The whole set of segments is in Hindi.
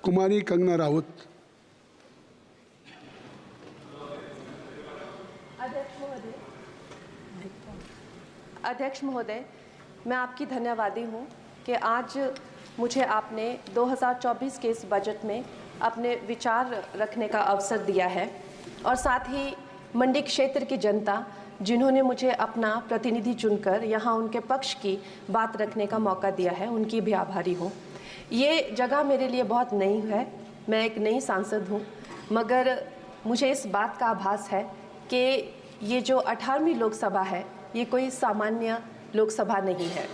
कुमारी कंगना राउत। अध्यक्ष महोदय, मैं आपकी धन्यवादी हूँ कि आज मुझे आपने 2024 के इस बजट में अपने विचार रखने का अवसर दिया है और साथ ही मंडी क्षेत्र की जनता जिन्होंने मुझे अपना प्रतिनिधि चुनकर यहाँ उनके पक्ष की बात रखने का मौका दिया है, उनकी भी आभारी हूँ। ये जगह मेरे लिए बहुत नई है, मैं एक नई सांसद हूँ, मगर मुझे इस बात का आभास है कि ये जो 18वीं लोकसभा है ये कोई सामान्य लोकसभा नहीं है।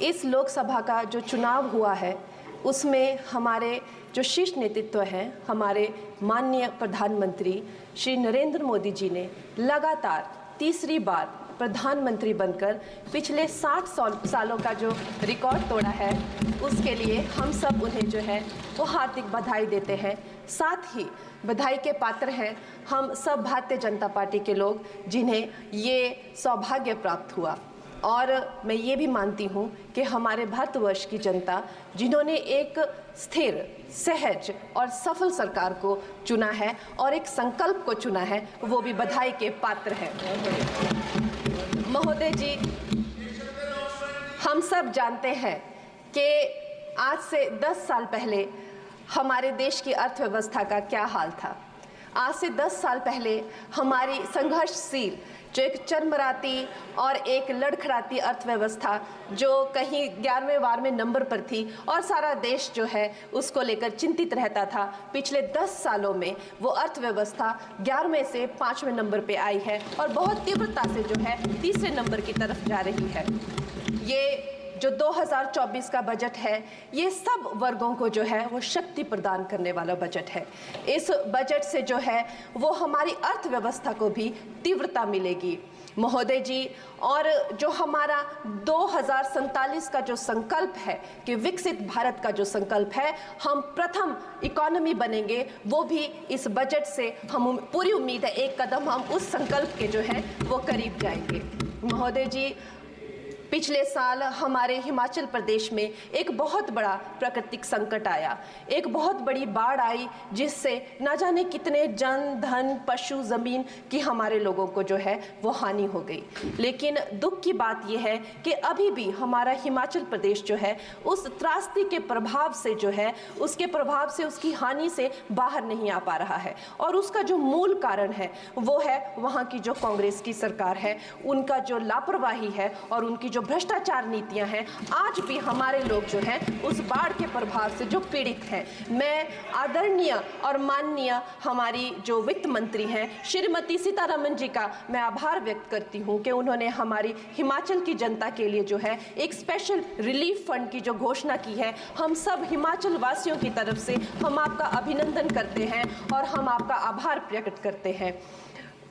इस लोकसभा का जो चुनाव हुआ है उसमें हमारे जो शीर्ष नेतृत्व हैं, हमारे माननीय प्रधानमंत्री श्री नरेंद्र मोदी जी ने लगातार तीसरी बार प्रधानमंत्री बनकर पिछले 60 सालों का जो रिकॉर्ड तोड़ा है, उसके लिए हम सब उन्हें जो है वो हार्दिक बधाई देते हैं। साथ ही बधाई के पात्र हैं हम सब भारतीय जनता पार्टी के लोग जिन्हें ये सौभाग्य प्राप्त हुआ। और मैं ये भी मानती हूँ कि हमारे भारतवर्ष की जनता जिन्होंने एक स्थिर, सहज और सफल सरकार को चुना है और एक संकल्प को चुना है, वो भी बधाई के पात्र हैं। महोदय जी, हम सब जानते हैं कि आज से 10 साल पहले हमारे देश की अर्थव्यवस्था का क्या हाल था। आज से 10 साल पहले हमारी संघर्षशील जो एक चरमराती और एक लड़खड़ाती अर्थव्यवस्था जो कहीं 11वें नंबर पर थी और सारा देश जो है उसको लेकर चिंतित रहता था, पिछले 10 सालों में वो अर्थव्यवस्था 11वें से 5वें नंबर पे आई है और बहुत तीव्रता से जो है तीसरे नंबर की तरफ जा रही है। ये जो 2024 का बजट है ये सब वर्गों को जो है वो शक्ति प्रदान करने वाला बजट है। इस बजट से जो है वो हमारी अर्थव्यवस्था को भी तीव्रता मिलेगी महोदय जी। और जो हमारा 2047 का जो संकल्प है कि विकसित भारत का जो संकल्प है, हम प्रथम इकोनॉमी बनेंगे, वो भी इस बजट से हम पूरी उम्मीद है एक कदम हम उस संकल्प के जो है वो करीब जाएंगे। महोदय जी, पिछले साल हमारे हिमाचल प्रदेश में एक बहुत बड़ा प्राकृतिक संकट आया, एक बहुत बड़ी बाढ़ आई जिससे न जाने कितने जन, धन, पशु, ज़मीन की हमारे लोगों को जो है वो हानि हो गई। लेकिन दुख की बात यह है कि अभी भी हमारा हिमाचल प्रदेश जो है उस त्रासदी के प्रभाव से जो है उसके प्रभाव से, उसकी हानि से बाहर नहीं आ पा रहा है। और उसका जो मूल कारण है वो है वहाँ की जो कांग्रेस की सरकार है, उनका जो लापरवाही है और उनकी जो भ्रष्टाचार नीतियां हैं। आज भी हमारे लोग जो हैं उस बाढ़ के प्रभाव से जो पीड़ित हैं। मैं आदरणीय और माननीय हमारी जो वित्त मंत्री हैं श्रीमती सीतारमण जी का मैं आभार व्यक्त करती हूं कि उन्होंने हमारी हिमाचल की जनता के लिए जो है एक स्पेशल रिलीफ फंड की जो घोषणा की है। हम सब हिमाचल वासियों की तरफ से हम आपका अभिनंदन करते हैं और हम आपका आभार प्रकट करते हैं।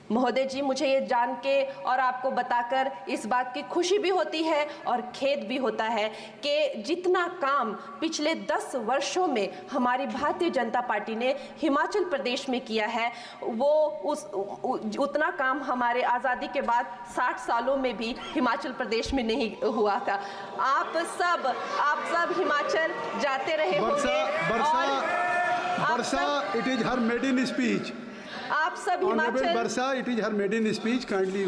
महोदय जी, मुझे ये जान के और आपको बताकर इस बात की खुशी भी होती है और खेद भी होता है कि जितना काम पिछले 10 वर्षों में हमारी भारतीय जनता पार्टी ने हिमाचल प्रदेश में किया है वो उतना काम हमारे आज़ादी के बाद 60 सालों में भी हिमाचल प्रदेश में नहीं हुआ था। आप सब हिमाचल जाते रहे होंगे। Varsha, it is her maiden speech. आप सब Himachal, Varsha, it is her maiden speech, kindly.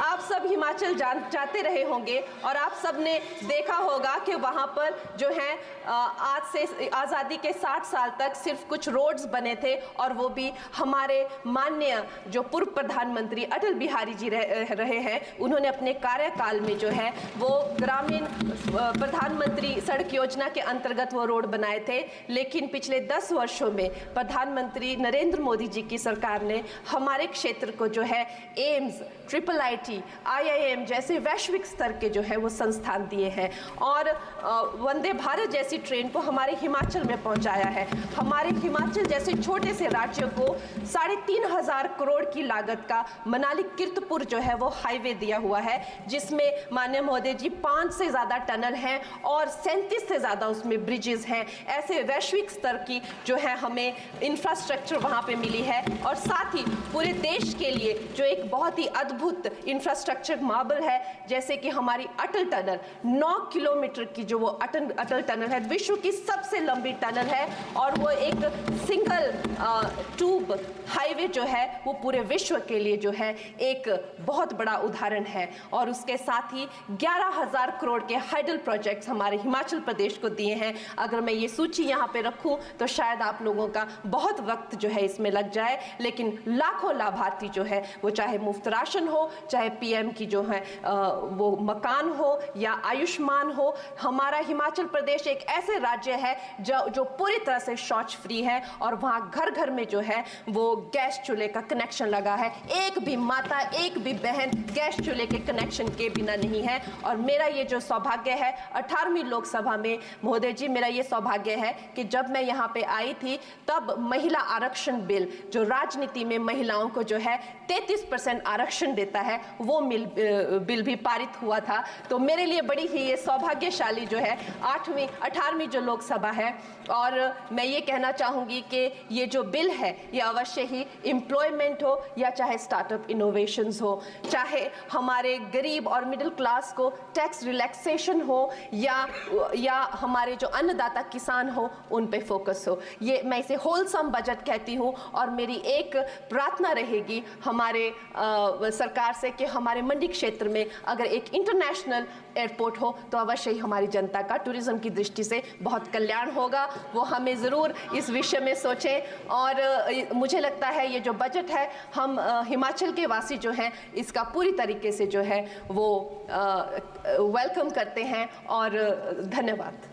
आप सब हिमाचल जाते रहे होंगे और आप सब ने देखा होगा कि वहाँ पर जो है आज से आज़ादी के 60 साल तक सिर्फ कुछ रोड्स बने थे और वो भी हमारे माननीय जो पूर्व प्रधानमंत्री अटल बिहारी जी रहे हैं, उन्होंने अपने कार्यकाल में जो है वो ग्रामीण प्रधानमंत्री सड़क योजना के अंतर्गत वो रोड बनाए थे। लेकिन पिछले 10 वर्षों में प्रधानमंत्री नरेंद्र मोदी जी की सरकार ने हमारे क्षेत्र को जो है एम्स, IIIT, IIM जैसे वैश्विक स्तर के जो है वो संस्थान दिए हैं और वंदे भारत जैसी ट्रेन को हमारे हिमाचल में पहुंचाया है। हमारे हिमाचल जैसे छोटे से राज्य को 3,500 करोड़ की लागत का मनाली कीर्तपुर जो है वो हाईवे दिया हुआ है, जिसमें माननीय महोदय जी 5 से ज़्यादा टनल हैं और 37 से ज़्यादा उसमें ब्रिजेस हैं। ऐसे वैश्विक स्तर की जो है हमें इंफ्रास्ट्रक्चर वहाँ पे मिली है और साथ ही पूरे देश के लिए जो एक बहुत ही अद्भुत इंफ्रास्ट्रक्चर इंफ्रास्ट्रक्चर मार्बल है, जैसे कि हमारी अटल टनल 9 किलोमीटर की जो वो अटल टनल है, विश्व की सबसे लंबी टनल है और वो एक सिंगल ट्यूब हाईवे जो है वो पूरे विश्व के लिए जो है एक बहुत बड़ा उदाहरण है। और उसके साथ ही 11,000 करोड़ के हाइडल प्रोजेक्ट्स हमारे हिमाचल प्रदेश को दिए हैं। अगर मैं ये सूची यहाँ पे रखूं तो शायद आप लोगों का बहुत वक्त जो है इसमें लग जाए, लेकिन लाखों लाभार्थी जो है वो चाहे मुफ्त राशन हो, चाहे पीएम की जो है वो मकान हो या आयुष्मान हो। हमारा हिमाचल प्रदेश एक ऐसे राज्य है जो पूरी तरह से शौच फ्री है और वहाँ घर घर में जो है वो गैस चूल्हे का कनेक्शन लगा है। एक भी माता, एक भी बहन गैस चूल्हे के कनेक्शन के बिना नहीं है। और मेरा ये जो सौभाग्य है 18वीं लोकसभा में, महोदय जी, मेरा ये सौभाग्य है कि जब मैं यहाँ पे आई थी तब महिला आरक्षण बिल, जो राजनीति में महिलाओं को जो है 33% आरक्षण देता है, वो बिल भी पारित हुआ था। तो मेरे लिए बड़ी ही ये सौभाग्यशाली जो है 18वीं जो लोकसभा है। और मैं ये कहना चाहूँगी कि ये जो बिल है ये अवश्य ही एम्प्लॉयमेंट हो या चाहे स्टार्टअप इनोवेशंस हो, चाहे हमारे गरीब और मिडिल क्लास को टैक्स रिलैक्सेशन हो या हमारे जो अन्नदाता किसान हो उन पे फोकस हो। ये मैं इसे होलसम बजट कहती हूँ। और मेरी एक प्रार्थना रहेगी हमारे सरकार से कि हमारे मंडी क्षेत्र में अगर एक इंटरनेशनल एयरपोर्ट हो तो अवश्य ही हमारी जनता का टूरिज्म की दृष्टि से बहुत कल्याण होगा। वो हमें ज़रूर इस विषय में सोचें। और मुझे लगता है ये जो बजट है हम हिमाचल के वासी जो हैं इसका पूरी तरीके से जो है वो वेलकम करते हैं। और धन्यवाद।